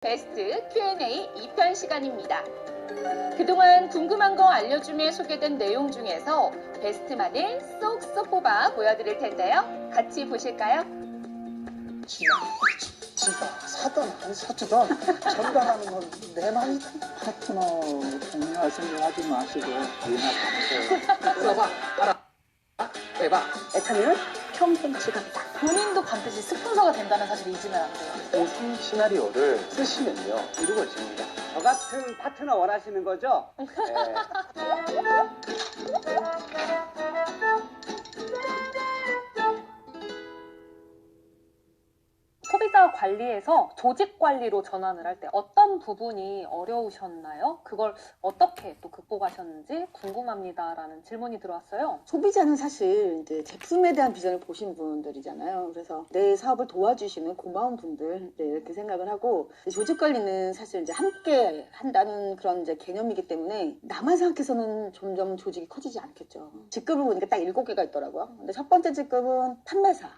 베스트 Q&A 2편 시간입니다. 그동안 궁금한 거 알려주며 소개된 내용 중에서 베스트만을 쏙쏙 뽑아 보여드릴 텐데요. 같이 보실까요? 지가 사든 안 사주든 전달하는 건 내 말이다. 파트너 공유할 생각하지 마시고 연락하세요. 들어봐, 알아, 해봐. 애타면 평생 즐겁다. 본인도 반드시 스폰서가 된다는 사실을 잊으면 안 돼요. 우승 시나리오를 쓰시면요 이루어집니다. 저 같은 파트너 원하시는 거죠? 네. 소비자 관리에서 조직 관리로 전환을 할 때 어떤 부분이 어려우셨나요? 그걸 어떻게 또 극복하셨는지 궁금합니다라는 질문이 들어왔어요. 소비자는 사실 이제 제품에 대한 비전을 보신 분들이잖아요. 그래서 내 사업을 도와주시는 고마운 분들 이렇게 생각을 하고, 조직 관리는 사실 이제 함께 한다는 그런 이제 개념이기 때문에 나만 생각해서는 점점 조직이 커지지 않겠죠. 직급을 보니까 딱 7개가 있더라고요. 근데 첫 번째 직급은 판매사.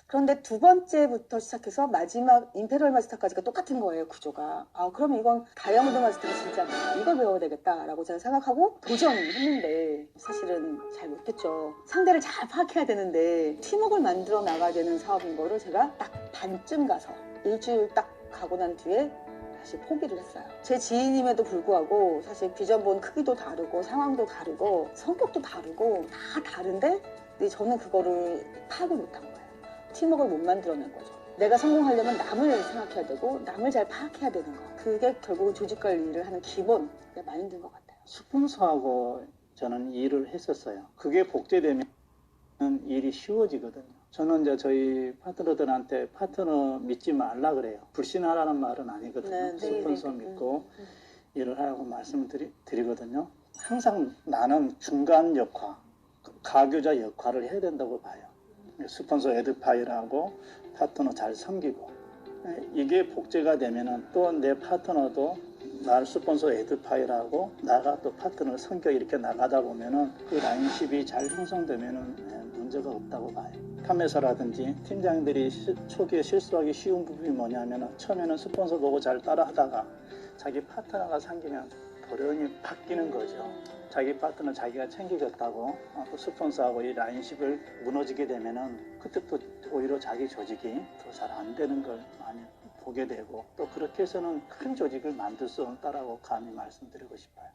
그런데 두 번째부터 시작해서 마지막 임페리얼 마스터까지가 똑같은 거예요, 구조가. 그러면 이건 다이아몬드 마스터가 진짜 이걸 배워야 되겠다라고 제가 생각하고 도전했는데 사실은 잘 못했죠. 상대를 잘 파악해야 되는데 팀워크를 만들어 나가야 되는 사업인 거를 제가 딱 반쯤 가서 일주일 딱 가고 난 뒤에 다시 포기를 했어요. 제 지인임에도 불구하고 사실 비전 본 크기도 다르고 상황도 다르고 성격도 다르고 다 다른데 근데 저는 그거를 파악을 못한 거예요. 팀워크를 못 만들어낸 거죠. 내가 성공하려면 남을 생각해야 되고 남을 잘 파악해야 되는 거. 그게 결국 조직 관리를 하는 기본 마인드인 것 같아요. 스폰서하고 저는 일을 했었어요. 그게 복제되면 일이 쉬워지거든요. 저는 이제 저희 파트너들한테 파트너 믿지 말라 그래요. 불신하라는 말은 아니거든요. 네, 스폰서 믿고 일을 하라고 말씀을 드리거든요. 항상 나는 중간 역할, 가교자 역할을 해야 된다고 봐요. 스폰서 에듀파이라고 파트너 잘 섬기고, 이게 복제가 되면은 또 내 파트너도 나를 스폰서 에듀파이라고 나가 또 파트너를 섬겨 이렇게 나가다 보면은 그 라인십이 잘 형성되면은 문제가 없다고 봐요. 판매사라든지 팀장들이 초기에 실수하기 쉬운 부분이 뭐냐면은 처음에는 스폰서 보고 잘 따라하다가 자기 파트너가 생기면 돌연히 바뀌는 거죠. 자기 파트너 자기가 챙기겠다고 또 스폰서하고 이 라인십을 무너지게 되면은 그때부터 오히려 자기 조직이 더 잘 안 되는 걸 많이 보게 되고, 또 그렇게 해서는 큰 조직을 만들 수 없다라고 감히 말씀드리고 싶어요.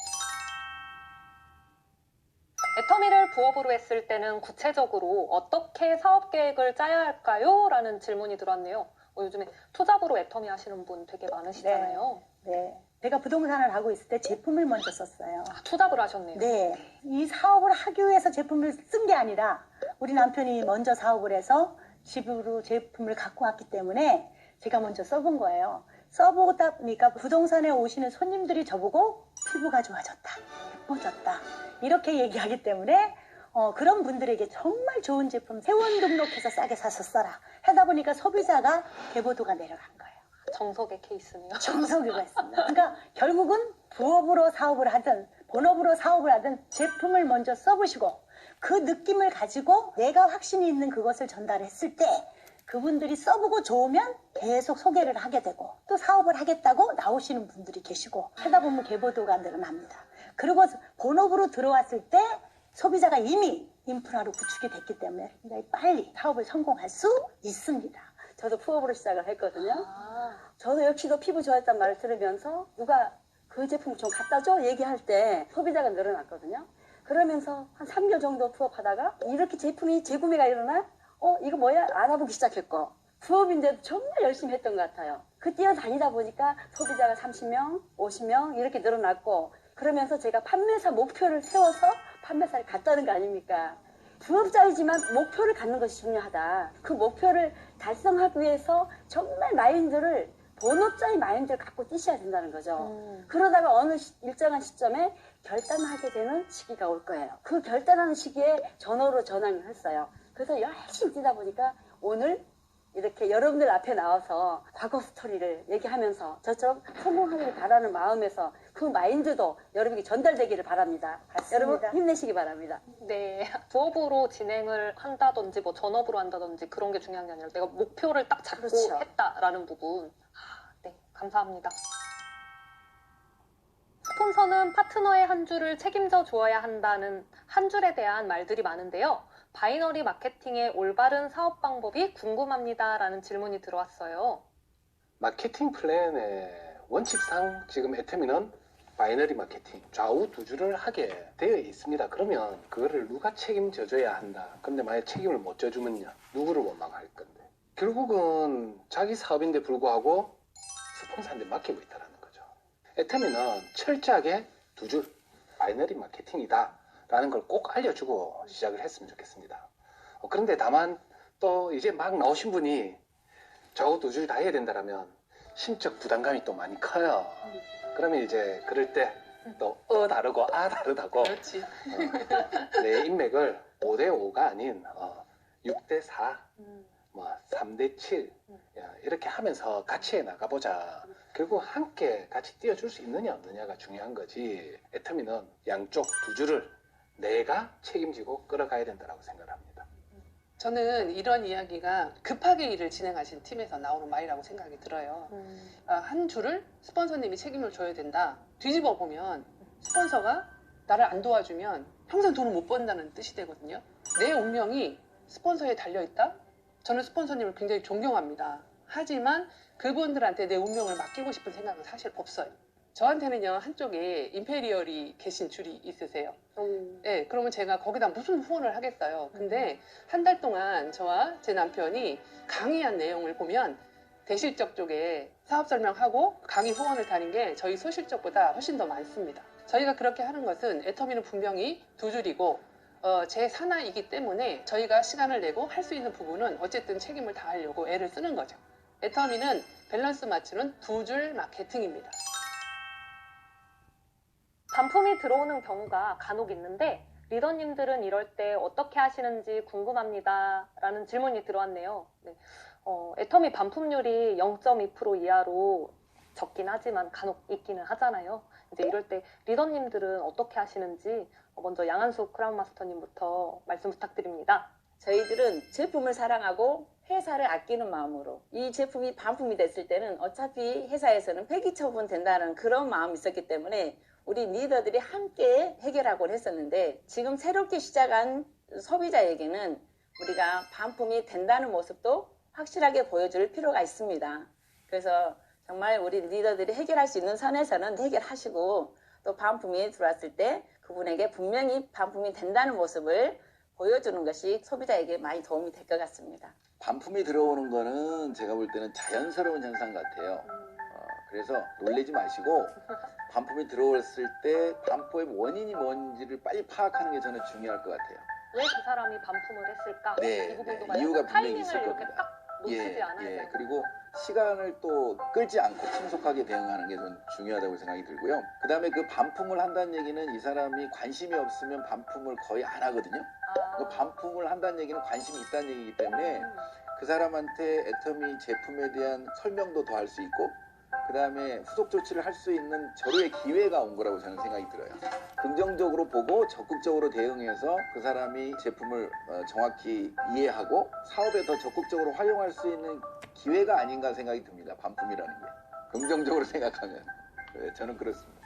애터미를 부업으로 했을 때는 구체적으로 어떻게 사업 계획을 짜야 할까요? 라는 질문이 들어왔네요. 요즘에 투잡으로 애터미 하시는 분 되게 많으시잖아요. 네. 제가 부동산을 하고 있을 때 제품을 먼저 썼어요. 투잡을 하셨네요. 네. 이 사업을 하기 위해서 제품을 쓴 게 아니라 우리 남편이 먼저 사업을 해서 집으로 제품을 갖고 왔기 때문에 제가 먼저 써본 거예요. 써보다 보니까 부동산에 오시는 손님들이 저보고 피부가 좋아졌다, 예뻐졌다 이렇게 얘기하기 때문에 그런 분들에게 정말 좋은 제품 세원 등록해서 싸게 사서 써라 하다 보니까 소비자가 개보도가 내려간 거예요. 정석의 케이스네요. 정석이가 있습니다. 그러니까 결국은 부업으로 사업을 하든 본업으로 사업을 하든 제품을 먼저 써보시고 그 느낌을 가지고 내가 확신이 있는 그것을 전달했을 때 그분들이 써보고 좋으면 계속 소개를 하게 되고 또 사업을 하겠다고 나오시는 분들이 계시고 하다 보면 개보도가 늘어납니다. 그리고 본업으로 들어왔을 때 소비자가 이미 인프라로 구축이 됐기 때문에 굉장히 빨리 사업을 성공할 수 있습니다. 저도 부업으로 시작을 했거든요. 저도 역시도 피부 좋아졌다는 말을 들으면서 누가 그 제품 좀 갖다 줘 얘기할 때 소비자가 늘어났거든요. 그러면서 한 3개월 정도 부업하다가 이렇게 제품이 재구매가 일어나? 이거 뭐야? 알아보기 시작했고 부업인데도 정말 열심히 했던 것 같아요. 그 뛰어다니다 보니까 소비자가 30명, 50명 이렇게 늘어났고 그러면서 제가 판매사 목표를 세워서 판매사를 갖다는 거 아닙니까? 부업자이지만 목표를 갖는 것이 중요하다. 그 목표를 달성하기 위해서 정말 마인드를 본업자의 마인드를 갖고 뛰셔야 된다는 거죠. 그러다가 어느 일정한 시점에 결단하게 되는 시기가 올 거예요. 그 결단하는 시기에 전업으로 전환을 했어요. 그래서 열심히 뛰다 보니까 오늘 이렇게 여러분들 앞에 나와서 과거 스토리를 얘기하면서 저처럼 성공하기를 바라는 마음에서 그 마인드도 여러분에게 전달되기를 바랍니다. 맞습니다. 여러분 힘내시기 바랍니다. 네, 부업으로 진행을 한다든지 뭐 전업으로 한다든지 그런 게 중요한 게 아니라 내가 목표를 딱 잡고 그렇죠. 했다라는 부분. 네, 감사합니다. 스폰서는 파트너의 한 줄을 책임져 주어야 한다는 한 줄에 대한 말들이 많은데요. 바이너리 마케팅의 올바른 사업 방법이 궁금합니다라는 질문이 들어왔어요. 마케팅 플랜의 원칙상 지금 애터미는 바이너리 마케팅, 좌우 두 줄을 하게 되어 있습니다. 그러면 그거를 누가 책임져 줘야 한다. 근데 만약 책임을 못 져주면요, 누구를 원망할 건데. 결국은 자기 사업인데 불구하고 스폰서한테 맡기고 있다는 거죠. 애터미는 철저하게 두 줄, 바이너리 마케팅이다 라는 걸 꼭 알려주고 시작을 했으면 좋겠습니다. 그런데 다만 또 이제 막 나오신 분이 좌우 두 줄 다 해야 된다라면 심적 부담감이 또 많이 커요. 그러면 이제 그럴 때 또 다르고 다르다고 그렇지. 내 인맥을 5대5가 아닌 6대4 뭐 3대7 이렇게 하면서 같이 해 나가보자. 결국 함께 같이 뛰어줄 수 있느냐 없느냐가 중요한 거지. 애터미는 양쪽 두 줄을 내가 책임지고 끌어가야 된다고 생각합니다. 저는 이런 이야기가 급하게 일을 진행하신 팀에서 나오는 말이라고 생각이 들어요. 한 줄을 스폰서님이 책임을 져야 된다. 뒤집어 보면 스폰서가 나를 안 도와주면 평생 돈을 못 번다는 뜻이 되거든요. 내 운명이 스폰서에 달려있다? 저는 스폰서님을 굉장히 존경합니다. 하지만 그분들한테 내 운명을 맡기고 싶은 생각은 사실 없어요. 저한테는요, 한쪽에 임페리얼이 계신 줄이 있으세요. 네, 그러면 제가 거기다 무슨 후원을 하겠어요. 근데 한 달 동안 저와 제 남편이 강의한 내용을 보면 대실적 쪽에 사업 설명하고 강의 후원을 다닌 게 저희 소실적보다 훨씬 더 많습니다. 저희가 그렇게 하는 것은 애터미는 분명히 두 줄이고 제 산하이기 때문에 저희가 시간을 내고 할 수 있는 부분은 어쨌든 책임을 다하려고 애를 쓰는 거죠. 애터미는 밸런스 맞추는 두 줄 마케팅입니다. 반품이 들어오는 경우가 간혹 있는데 리더님들은 이럴 때 어떻게 하시는지 궁금합니다 라는 질문이 들어왔네요. 네. 애터미 반품률이 0.2% 이하로 적긴 하지만 간혹 있기는 하잖아요. 이제 이럴 때 리더님들은 어떻게 하시는지 먼저 양한숙 크라운 마스터님부터 말씀 부탁드립니다. 저희들은 제품을 사랑하고 회사를 아끼는 마음으로 이 제품이 반품이 됐을 때는 어차피 회사에서는 폐기 처분 된다는 그런 마음이 있었기 때문에 우리 리더들이 함께 해결하곤 했었는데 지금 새롭게 시작한 소비자에게는 우리가 반품이 된다는 모습도 확실하게 보여줄 필요가 있습니다. 그래서 정말 우리 리더들이 해결할 수 있는 선에서는 해결하시고 또 반품이 들어왔을 때 그분에게 분명히 반품이 된다는 모습을 보여주는 것이 소비자에게 많이 도움이 될 것 같습니다. 반품이 들어오는 거는 제가 볼 때는 자연스러운 현상 같아요. 그래서 놀라지 마시고 반품이 들어왔을 때 반품의 원인이 뭔지를 빨리 파악하는 게 저는 중요할 것 같아요. 왜 그 사람이 반품을 했을까? 네, 이 부분도 네, 이유가 분명히 있을 타이밍을 이렇게 겁니다. 딱 놓치지 않아야 돼요. 그리고 시간을 또 끌지 않고 신속하게 대응하는 게 좀 중요하다고 생각이 들고요. 그 다음에 그 반품을 한다는 얘기는 이 사람이 관심이 없으면 반품을 거의 안 하거든요. 그 반품을 한다는 얘기는 관심이 있다는 얘기이기 때문에 그 사람한테 애터미 제품에 대한 설명도 더 할 수 있고 그 다음에 후속 조치를 할 수 있는 절호의 기회가 온 거라고 저는 생각이 들어요. 긍정적으로 보고 적극적으로 대응해서 그 사람이 제품을 정확히 이해하고 사업에 더 적극적으로 활용할 수 있는 기회가 아닌가 생각이 듭니다. 반품이라는 게. 긍정적으로 생각하면. 저는 그렇습니다.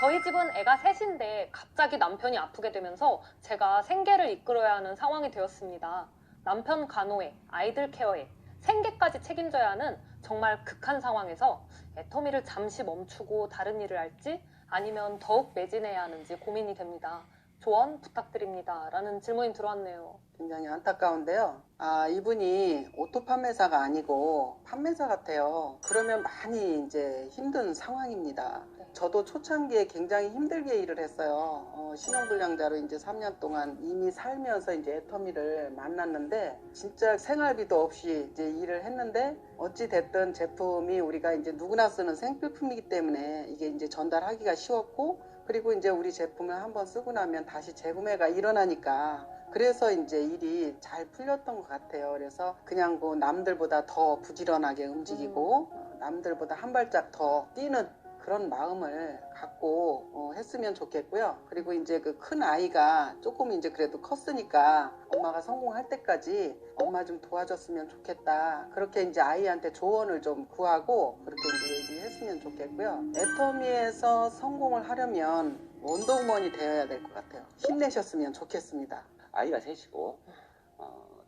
저희 집은 애가 셋인데 갑자기 남편이 아프게 되면서 제가 생계를 이끌어야 하는 상황이 되었습니다. 남편 간호에, 아이들 케어에, 생계까지 책임져야 하는 정말 극한 상황에서 애터미를 잠시 멈추고 다른 일을 할지 아니면 더욱 매진해야 하는지 고민이 됩니다. 조언 부탁드립니다. 라는 질문이 들어왔네요. 굉장히 안타까운데요. 이분이 오토 판매사가 아니고 판매사 같아요. 그러면 많이 이제 힘든 상황입니다. 저도 초창기에 굉장히 힘들게 일을 했어요. 신용불량자로 이제 3년 동안 이미 살면서 이제 애터미를 만났는데 진짜 생활비도 없이 이제 일을 했는데 어찌 됐든 제품이 우리가 이제 누구나 쓰는 생필품이기 때문에 이게 이제 전달하기가 쉬웠고 그리고 이제 우리 제품을 한번 쓰고 나면 다시 재구매가 일어나니까 그래서 이제 일이 잘 풀렸던 것 같아요. 그래서 그냥 뭐 남들보다 더 부지런하게 움직이고 남들보다 한 발짝 더 뛰는 그런 마음을 갖고 했으면 좋겠고요. 그리고 이제 그 큰 아이가 조금 이제 그래도 컸으니까 엄마가 성공할 때까지 엄마 좀 도와줬으면 좋겠다. 그렇게 이제 아이한테 조언을 좀 구하고 그렇게 이제 얘기했으면 좋겠고요. 애터미에서 성공을 하려면 원더우먼이 되어야 될 것 같아요. 힘내셨으면 좋겠습니다. 아이가 셋이고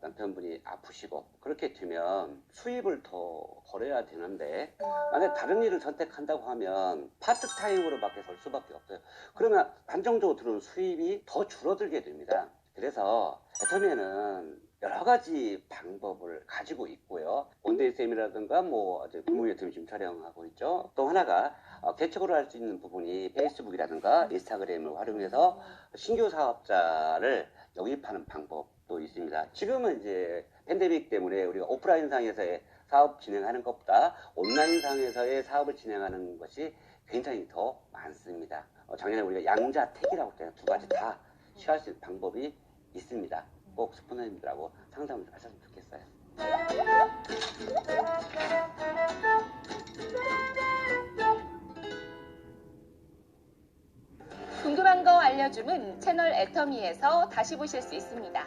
남편분이 아프시고 그렇게 되면 수입을 더 벌여야 되는데 만약 다른 일을 선택한다고 하면 파트타임으로밖에 볼 수밖에 없어요. 그러면 안정적으로 들어오는 수입이 더 줄어들게 됩니다. 그래서 애터미에는 여러 가지 방법을 가지고 있고요. 온데이쌤이라든가 뭐 부모유튜브 지금 촬영하고 있죠. 또 하나가 개척으로 할 수 있는 부분이 페이스북이라든가 인스타그램을 활용해서 신규 사업자를 영입하는 방법도 있습니다. 지금은 이제 팬데믹 때문에 우리가 오프라인 상에서의 사업 진행하는 것보다 온라인 상에서의 사업을 진행하는 것이 굉장히 더 많습니다. 작년에 우리가 양자택이라고 했잖아요. 두 가지 다 취할 수 있는 방법이 있습니다. 꼭 스폰서님들하고 상담을 하셨으면 좋겠어요. 궁금한 거 알려줌은 채널 애터미에서 다시 보실 수 있습니다.